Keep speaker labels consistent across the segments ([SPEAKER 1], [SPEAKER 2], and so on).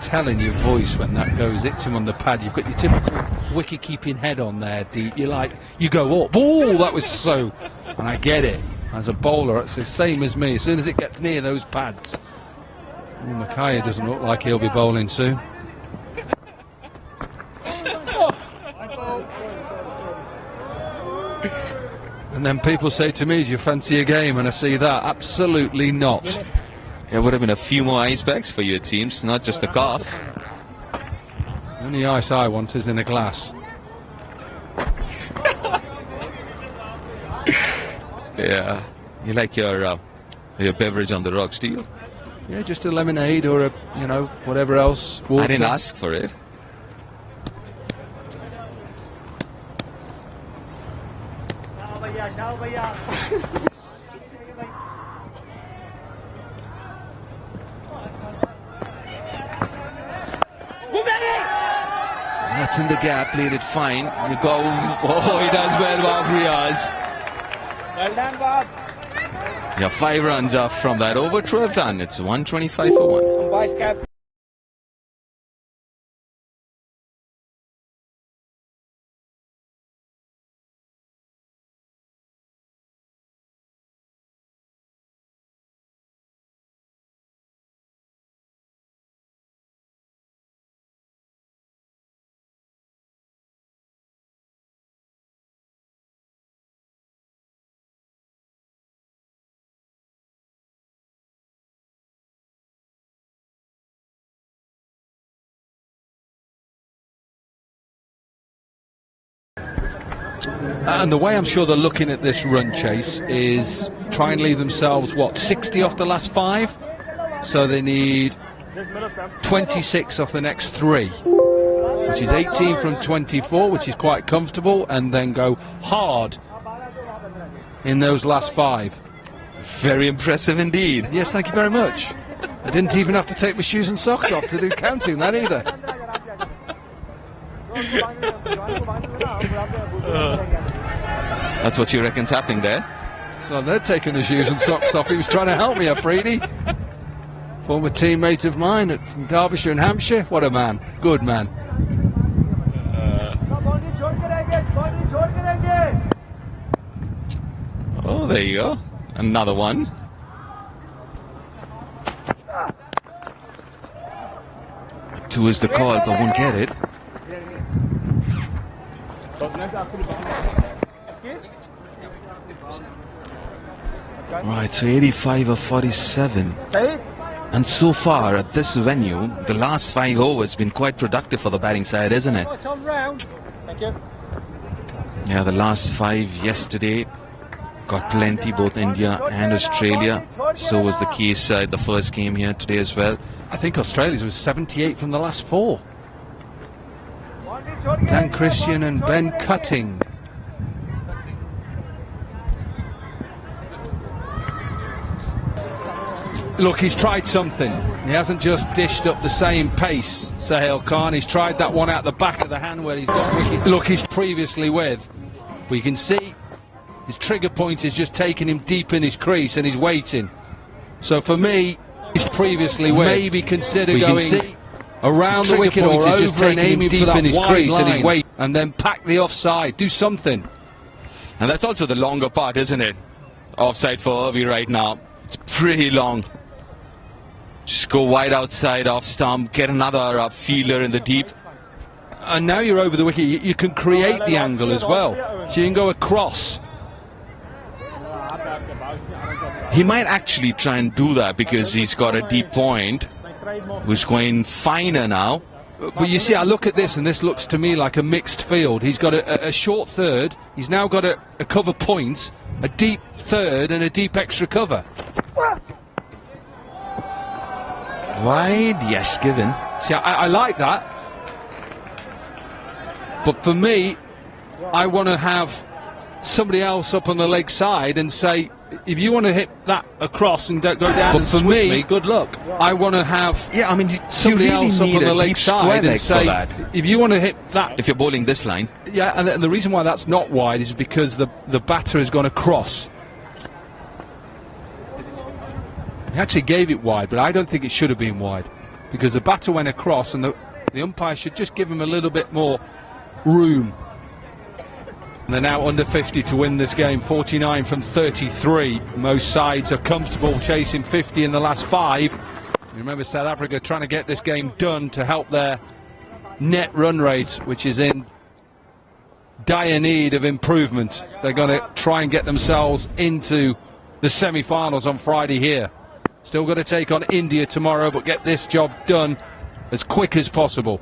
[SPEAKER 1] telling your voice when that goes, hits him on the pad. You've got your typical wicket-keeping head on there deep. You're like, you go up. Oh, that was so... And I get it. As a bowler, it's the same as me. As soon as it gets near those pads. Mackay doesn't look like he'll be bowling soon. And then people say to me, do you fancy a game? And I see that. Absolutely not.
[SPEAKER 2] There would have been a few more ice bags for you, it seems, not just a cough.
[SPEAKER 1] The only ice I want is in a glass.
[SPEAKER 2] Yeah, you like your beverage on the rocks, do you?
[SPEAKER 1] Yeah, just a lemonade or a, you know, whatever else. Water.
[SPEAKER 2] I didn't ask for it. That's in the gap, played it fine. You go, oh, he does well, Bob Riaz.
[SPEAKER 3] Well done, Bob.
[SPEAKER 2] Yeah, 5 runs off from that. Over 12 done. It's 125 for 1.
[SPEAKER 3] Vice cap.
[SPEAKER 1] And the way I'm sure they're looking at this run chase is try and leave themselves, what, 60 off the last 5? So they need 26 off the next 3, which is 18 from 24, which is quite comfortable, and then go hard in those last 5.
[SPEAKER 2] Very impressive indeed.
[SPEAKER 1] Yes, thank you very much. I didn't even have to take my shoes and socks off to do counting that either.
[SPEAKER 2] That's what you reckon's happening there?
[SPEAKER 1] So they're taking the shoes and socks off. He was trying to help me, Afridi. Former teammate of mine from Derbyshire and Hampshire. What a man. Good man.
[SPEAKER 2] Oh, there you go. Another one. Two is the call, but won't get it. Right, so 85 of 47. And so far at this venue, the last 5 overs been quite productive for the batting side, isn't it?
[SPEAKER 3] Thank you.
[SPEAKER 2] Yeah, the last 5 yesterday got plenty, both India and Australia. So was the case at the first game here today as well.
[SPEAKER 1] I think Australia's was 78 from the last 4. Dan Christian and Ben Cutting. Look, he's tried something. He hasn't just dished up the same pace, Sahil Khan. He's tried that one out the back of the hand where he's got wickets. Look, he's previously with. We can see his trigger point is just taking him deep in his crease and he's waiting. So for me, he's previously with. Maybe consider going around the wicket or over and aiming deep in his crease and he's waiting. And then pack the offside. Do something.
[SPEAKER 2] And that's also the longer part, isn't it? Offside for Irvi right now. It's pretty long. Just go wide outside, off stump, get another fielder in the deep.
[SPEAKER 1] And now you're over the wicket, you can create the angle as well. So you can go across.
[SPEAKER 2] He might actually try and do that because he's got a deep point, who's going finer now.
[SPEAKER 1] But you see, I look at this and this looks to me like a mixed field. He's got a short third, he's now got a cover point, a deep third and a deep extra cover.
[SPEAKER 2] Wide, yes, given.
[SPEAKER 1] See, I like that. But for me, I want to have somebody else up on the leg side and say, if you want to hit that across and don't go down, but for me, good luck. I want to have somebody else up on the leg side and say, if you want to hit that,
[SPEAKER 2] if you're bowling this line,
[SPEAKER 1] yeah. And the reason why that's not wide is because the batter has gone across. He actually gave it wide, but I don't think it should have been wide. because the batter went across and the umpire should just give him a little bit more room. And they're now under 50 to win this game, 49 from 33. Most sides are comfortable chasing 50 in the last 5. Remember, South Africa trying to get this game done to help their net run rate, which is in dire need of improvement. They're going to try and get themselves into the semi-finals on Friday here. Still got to take on India tomorrow, but get this job done as quick as possible.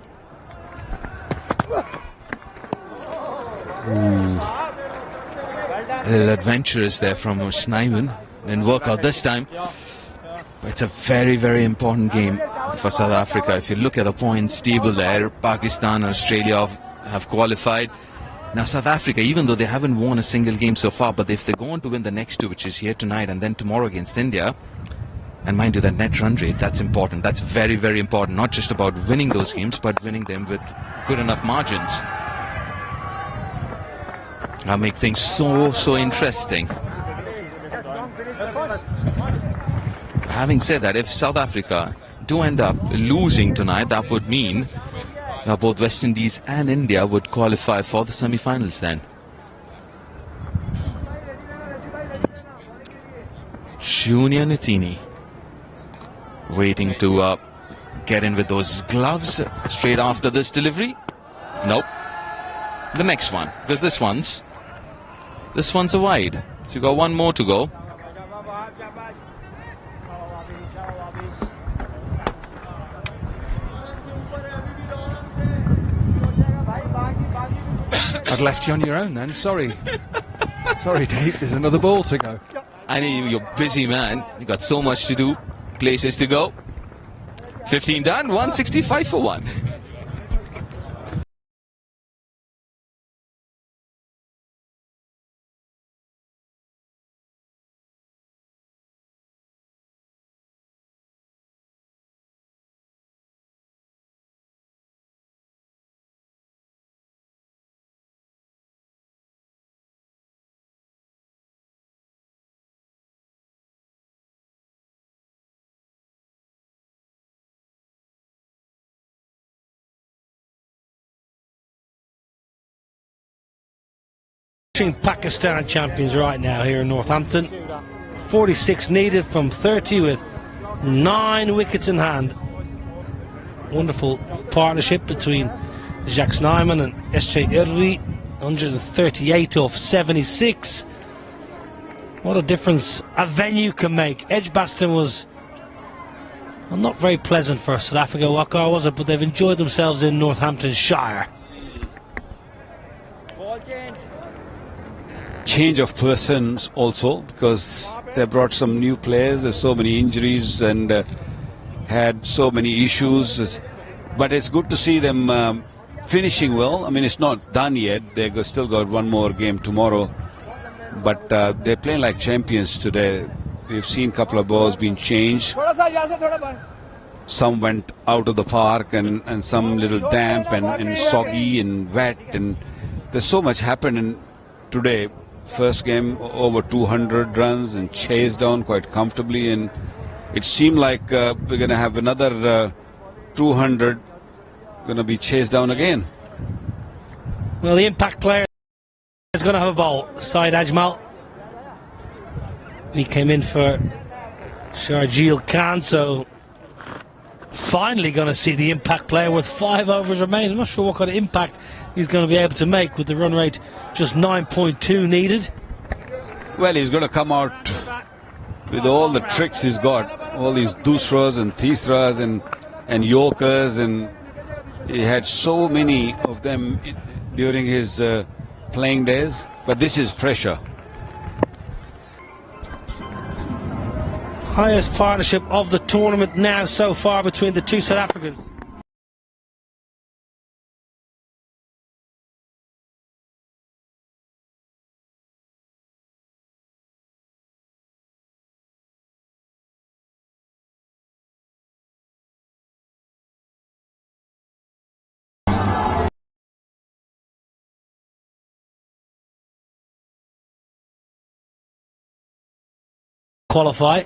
[SPEAKER 2] A little adventurous there from Snyman. Didn't work out this time. But it's a very, very important game for South Africa. If you look at the points table there, Pakistan and Australia have qualified. Now South Africa, even though they haven't won a single game so far, but if they go on to win the next 2, which is here tonight and then tomorrow against India, and mind you, that net run rate, that's important. That's very, very important. Not just about winning those games, but winning them with good enough margins. That'll make things so interesting. Having said that, if South Africa do end up losing tonight, that would mean both West Indies and India would qualify for the semi-finals then. Junior Ntini waiting to get in with those gloves straight after this delivery. Nope. The next one, because this one's a wide. So you got one more to go.
[SPEAKER 1] I'd left you on your own then, sorry. Sorry, Dave, there's another ball to go.
[SPEAKER 2] I know you're busy, man. You got so much to do, places to go. 15 done, 165 for 1.
[SPEAKER 4] Pakistan champions right now here in Northampton. 46 needed from 30 with 9 wickets in hand. Wonderful partnership between Jacques Snyman and S.J. Irvi. 138 off 76. What a difference a venue can make. Edgbaston was not very pleasant for South Africa, Waqar, was it? But they've enjoyed themselves in Northamptonshire.
[SPEAKER 5] Change of persons also, because they brought some new players. There's so many injuries and had so many issues, but it's good to see them finishing well. I mean, it's not done yet. They still got one more game tomorrow, but they're playing like champions today. We've seen a couple of balls being changed. Some went out of the park and some little damp and soggy and wet, and there's so much happened today. First game over 200 runs and chased down quite comfortably, and it seemed like we're going to have another 200 going to be chased down again.
[SPEAKER 4] Well, the impact player is going to have a ball. Syed Ajmal. He came in for Sharjeel Khan, so finally going to see the impact player with 5 overs remaining. I'm not sure what kind of impact he's going to be able to make with the run rate just 9.2 needed.
[SPEAKER 5] Well, he's going to come out with all the tricks he's got, all these dusras and tisras and yorkers, and he had so many of them during his playing days. But this is pressure.
[SPEAKER 4] Highest partnership of the tournament now so far between the two South Africans. Qualify.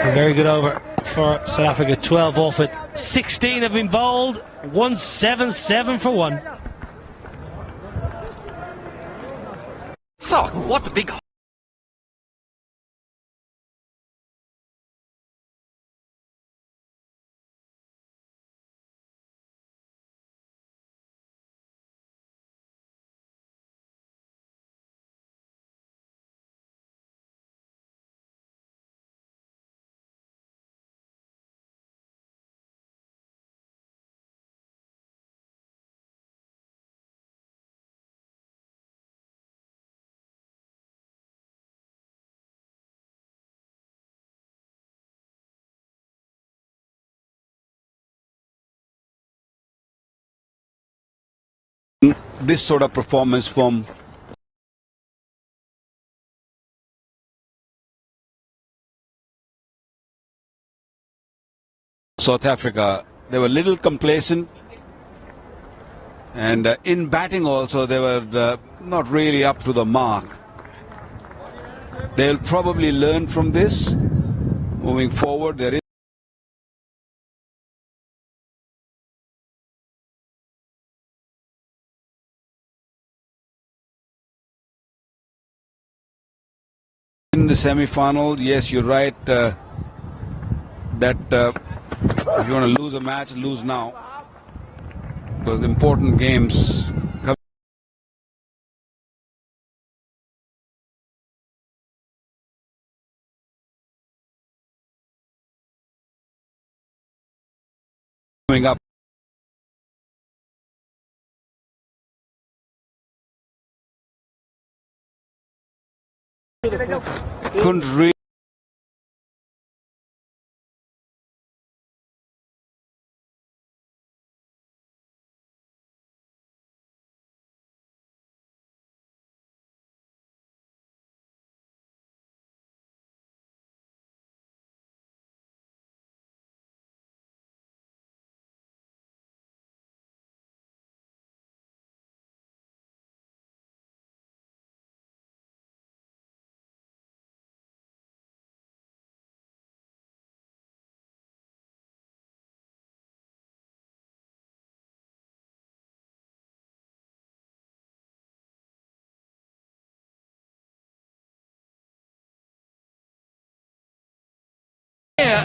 [SPEAKER 4] A very good over for South Africa. 12 off it. 16 have been bowled. 177 for one.
[SPEAKER 6] So, what the big...
[SPEAKER 5] This sort of performance from South Africa. They were a little complacent, and in batting also they were not really up to the mark. They'll probably learn from this moving forward. There is in the semi-final. Yes, you're right, that if you want to lose a match, lose now, because important games coming up. Couldn't really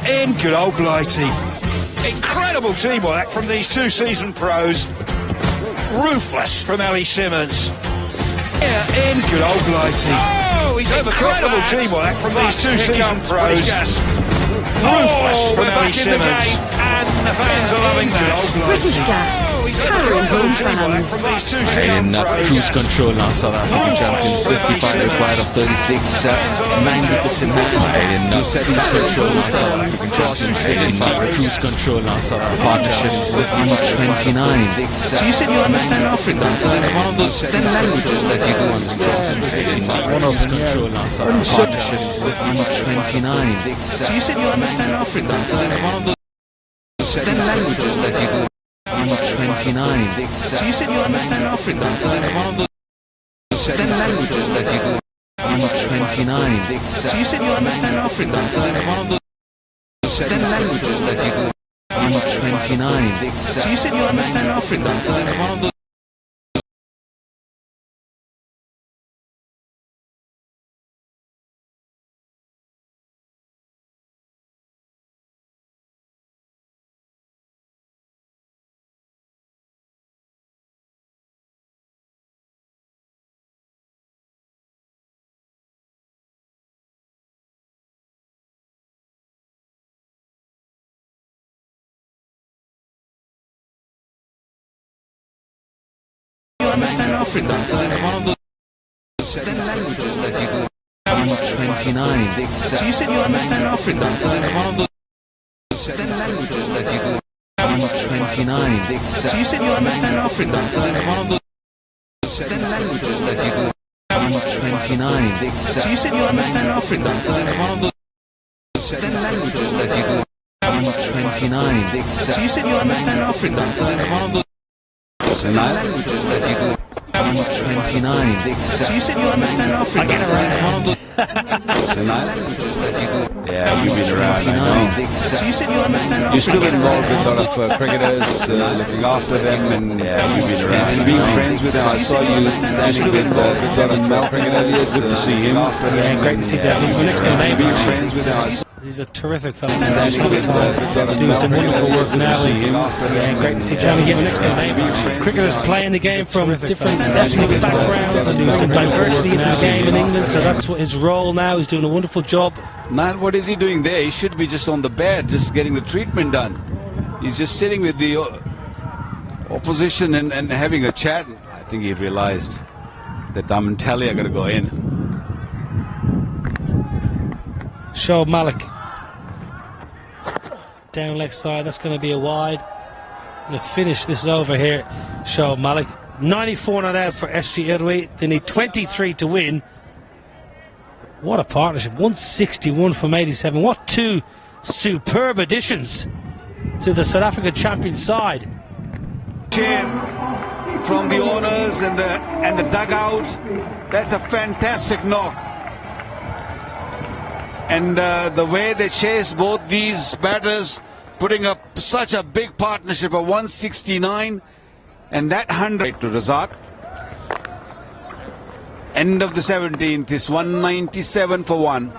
[SPEAKER 7] in good old Blighty. Incredible teamwork from these two seasoned pros. Ruthless from Ellie Simmons. In good old Blighty. Oh, he's incredible teamwork from these two seasoned pros. Ruthless from Ellie Simmons. And the fans are loving that.
[SPEAKER 8] British Gas. Powering home fans.
[SPEAKER 2] In cruise control now, South African champions. 55 required of 36. 9 wickets in hand. In cruise control now, South African champions. 55 cruise control now, South African partnerships. 29. So you said you understand Afrikaans. So that's one of those 10 languages that you do understand. One of control now, South African partnerships. 29. So you said you understand Afrikaans. So that's one of those 10 languages that you do. 29. So you said you understand Afrikaans. So that's one of those 10 languages that you do. 29. So you said you understand Afrikaans. So that's one of those 10 languages that you do. 29. So you said you understand Afrikaans. So that's one of those understand Afrikaans. So that's one of those 10 languages that you do. 29. So you said you understand Afrikaans. So that's one of those 10 languages that you do. 29. So you said you understand Afrikaans. So that's one of those 10 languages that you do. 29. So you said you understand Afrikaans. So that's one of those 10 languages that you do. 29. So you said you understand Afrikaans. So that's one of those 10 languages that you do. 129. So you said you understand Africa.
[SPEAKER 4] I get around.
[SPEAKER 5] Yeah, you've been around. I know.
[SPEAKER 2] So you said you understand Africa.
[SPEAKER 5] You're still involved with a lot of cricketers, looking after them, and you've been around. And being friends with them. I saw you standing with Devon Melvin earlier. Good to see him.
[SPEAKER 4] Yeah, great to see Devon. He's my next door neighbour.
[SPEAKER 5] Being friends with them.
[SPEAKER 4] He's a terrific fellow.
[SPEAKER 5] Standing with Devon
[SPEAKER 4] Doing some wonderful work now.
[SPEAKER 5] Yeah,
[SPEAKER 4] Great to see Johnny Given next door neighbour. Cricketers playing the game from different ethnic backgrounds and doing some diversity into the game in England. So that's what his role now. He's doing a wonderful job.
[SPEAKER 5] Now, what is he doing there? He should be just on the bed, just getting the treatment done. He's just sitting with the opposition and having a chat. I think he realized that Damantali are going to go in.
[SPEAKER 4] Shoaib Malik. Down leg side, that's going to be a wide. Going to finish this over here, Shoaib Malik. 94 not out for SG Irwi. They need 23 to win. What a partnership. 161 from 87. What two superb additions to the South African champion side.
[SPEAKER 5] Chin from the owners and the dugout. That's a fantastic knock. And the way they chase both these batters, putting up such a big partnership of 169 and that 100 to Razak. End of the 17th is 197 for 1.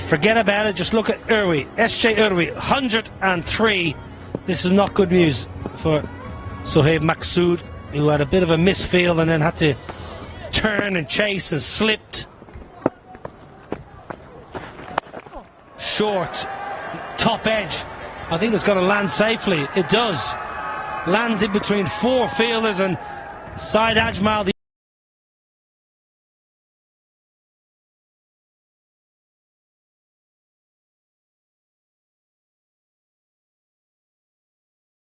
[SPEAKER 4] Forget about it, just look at Irwi. SJ Irwi, 103. This is not good news for Sohaib Maksud, who had a bit of a misfeel and then had to turn and chase and slipped. Short, top edge. I think it's going to land safely. It does. Lands in between four fielders and Saeed Ajmal.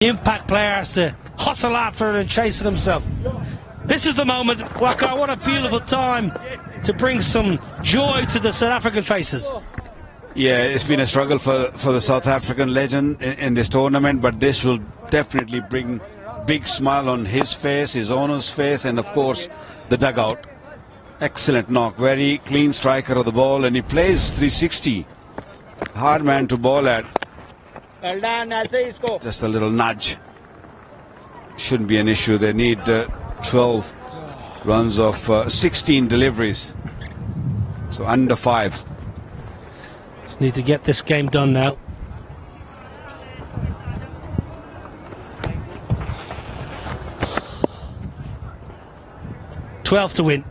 [SPEAKER 4] The impact player has to hustle after it and chase it himself. This is the moment, Waka, what a beautiful time to bring some joy to the South African faces.
[SPEAKER 5] Yeah, it's been a struggle for the South African legend in this tournament, but this will definitely bring big smile on his face, his owner's face, and of course the dugout. Excellent knock, very clean striker of the ball, and he plays 360. Hard man to bowl at.
[SPEAKER 3] Well done, Isko.
[SPEAKER 5] Just a little nudge. Shouldn't be an issue. They need 12 runs of 16 deliveries. So under 5.
[SPEAKER 4] Need to get this game done now. $12 to win.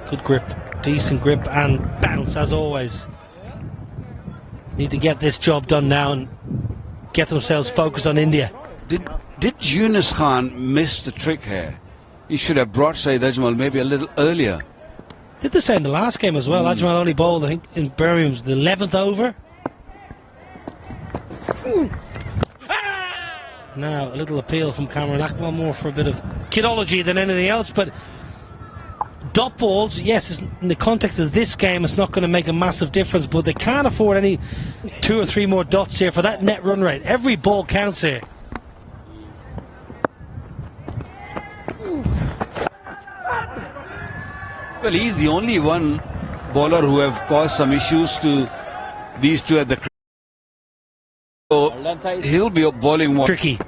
[SPEAKER 4] Good grip. Decent grip and bounce as always. Need to get this job done now and get themselves focused on India.
[SPEAKER 5] Did Yunus Khan miss the trick here? He should have brought Saeed Ajmal maybe a little earlier.
[SPEAKER 4] Did the same the last game as well. Ajmal only bowled, I think, in Birmingham's the 11th over. Now a little appeal from Cameron Akmal, more for a bit of kidology than anything else, but dot balls, yes, in the context of this game, it's not going to make a massive difference, but they can't afford any 2 or 3 more dots here for that net run rate. Every ball counts here.
[SPEAKER 5] Well, he's the only one bowler who have caused some issues to these two at the cricket. So he'll be bowling more.
[SPEAKER 4] Tricky.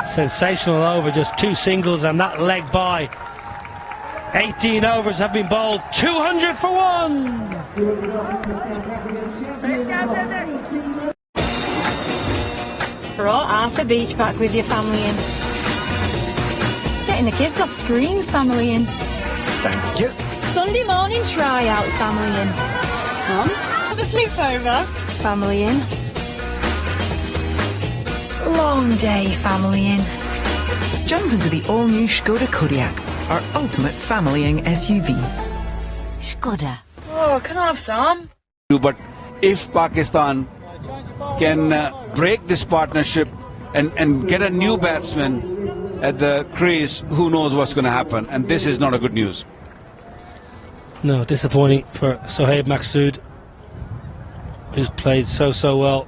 [SPEAKER 4] Sensational over, just 2 singles and that leg by. 18 overs have been bowled, 200 for 1.
[SPEAKER 8] Brought Arthur Beach back with your family in. Getting the kids off screens, family in.
[SPEAKER 7] Thank you.
[SPEAKER 8] Sunday morning tryouts, family in. Come, have a sleepover. Family Inn. Long day, Family Inn.
[SPEAKER 6] Jump into the all-new Skoda Kodiaq, our ultimate familying SUV.
[SPEAKER 8] Skoda.
[SPEAKER 9] Oh, can I have some?
[SPEAKER 5] But if Pakistan can break this partnership and get a new batsman at the crease, who knows what's going to happen. And this is not a good news.
[SPEAKER 4] No, disappointing for Sohaib Maksud, who's played so well.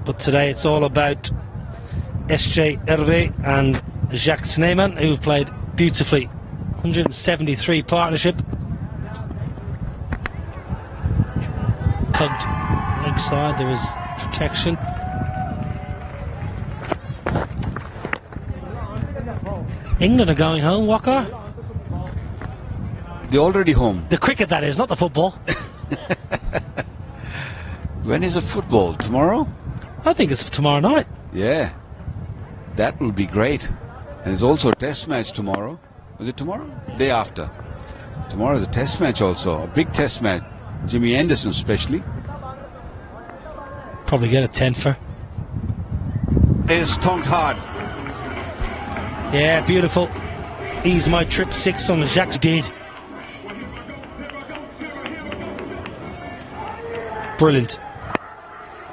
[SPEAKER 4] But today it's all about SJ Hervé and Jacques Sneeman, who've played beautifully. 173 partnership. Tugged leg side, there was protection. England are going home, Walker.
[SPEAKER 5] They're already home.
[SPEAKER 4] The cricket, that is, not the football.
[SPEAKER 5] When is the football? Tomorrow?
[SPEAKER 4] I think it's tomorrow night.
[SPEAKER 5] Yeah. That will be great. And there's also a test match tomorrow. Is it tomorrow? Day after. Tomorrow is a test match also. A big test match. Jimmy Anderson especially.
[SPEAKER 4] Probably get a 10-fer.
[SPEAKER 5] Is thumped hard.
[SPEAKER 4] Yeah, beautiful. Ease my trip 6 on Jacques did. Brilliant.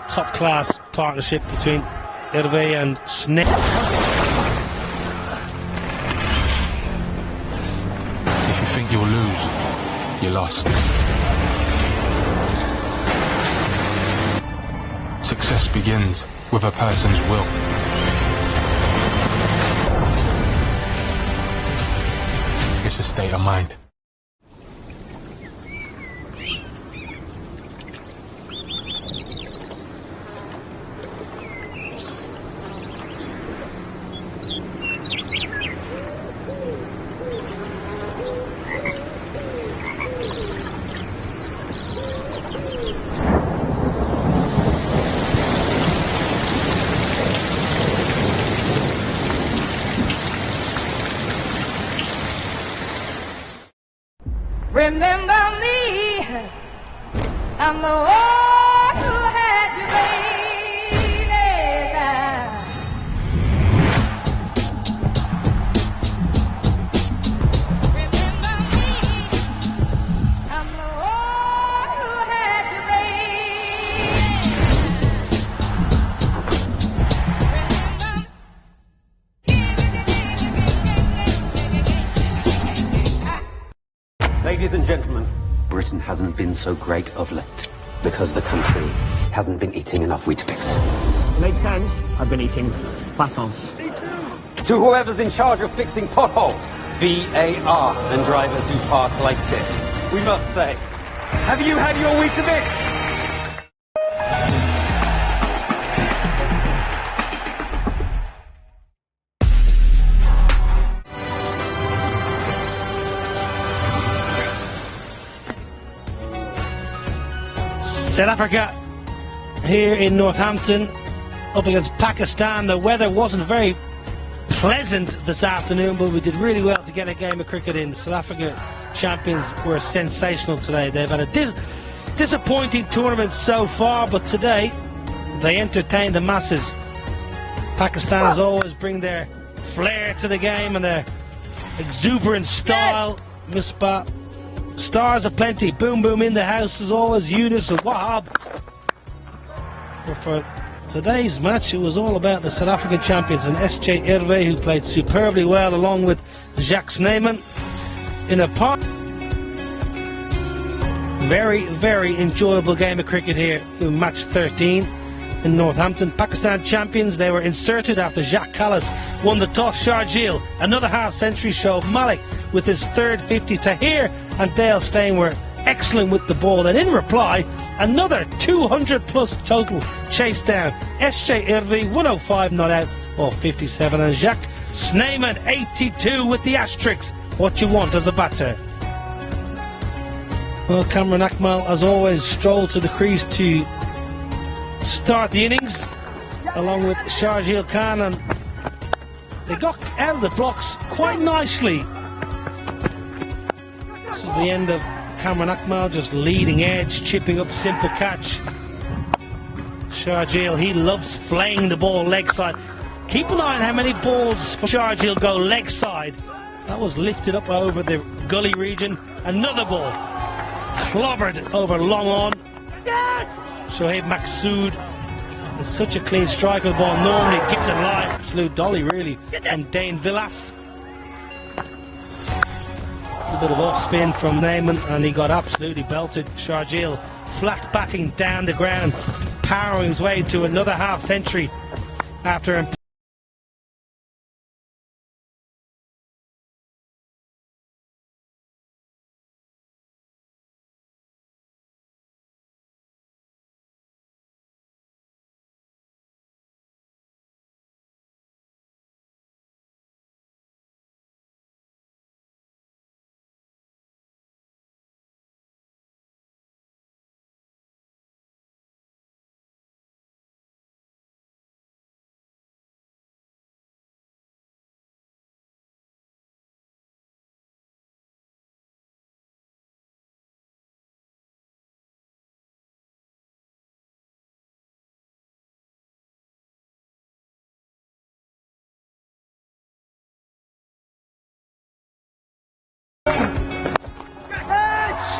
[SPEAKER 4] Top class partnership between Hervé and Snip.
[SPEAKER 10] If you think you'll lose, you're lost. Success begins with a person's will. It's a state of mind.
[SPEAKER 9] Remember me, I'm the one who had you, baby. Remember me, I'm the one who had you,
[SPEAKER 11] Ladies and gentlemen, Britain hasn't been so great of late because the country hasn't been eating enough Weetabix.
[SPEAKER 3] Makes sense. I've been eating croissants.
[SPEAKER 11] To whoever's in charge of fixing potholes, VAR, and drivers who park like this, we must say, have you had your Weetabix?
[SPEAKER 4] South Africa here in Northampton up against Pakistan. The weather wasn't very pleasant this afternoon, but we did really well to get a game of cricket in. South Africa champions were sensational today. They've had a disappointing tournament so far, but today they entertained the masses. Pakistan as always bring their flair to the game and their exuberant style. Misbah. Stars aplenty. Boom boom in the house as always. Yunus and Wahab. But for today's match, it was all about the South African champions and SJ Hervé, who played superbly well along with Jacques Sneeman in a very enjoyable game of cricket here in match 13 in Northampton. Pakistan champions, they were inserted after Jacques Kallis won the toss. Sharjeel, another half-century show. Malik with his third 50. Tahir and Dale Steyn were excellent with the ball, and in reply, another 200 plus total chase down. SJ Hervé 105 not out or 57, and Jacques Sneeman 82 with the asterisks. What you want as a batter. Well, Cameron Akmal as always strolled to the crease to start the innings along with Sharjeel Khan, and they got out of the blocks quite nicely. This is the end of Cameron Akmal, just leading edge, chipping up, simple catch. Sharjeel, he loves flaying the ball leg side. Keep an eye on how many balls for Sharjeel go leg side. That was lifted up over the gully region. Another ball clobbered over long on. Shoaib Maqsood is such a clean striker of the ball. Normally gets it live. Absolute dolly really from Dane Villas. A bit of off spin from Neyman and he got absolutely belted. Sharjeel flat batting down the ground, powering his way to another half century after him.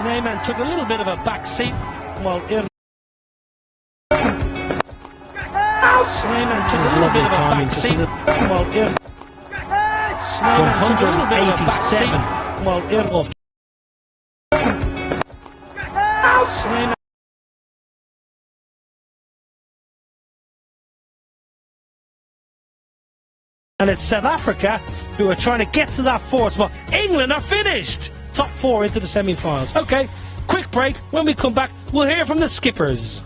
[SPEAKER 4] Neyman took a little bit of a back seat while Neyman took a little bit of a back seat while Neyman took a little bit of a back seat while and it's South Africa who are trying to get to that fourth spot. England are finished. Top four into the semi-finals. Okay, quick break. When we come back, we'll hear from the skippers.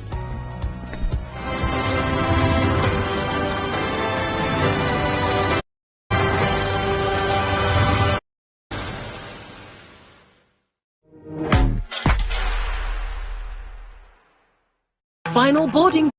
[SPEAKER 12] Final boarding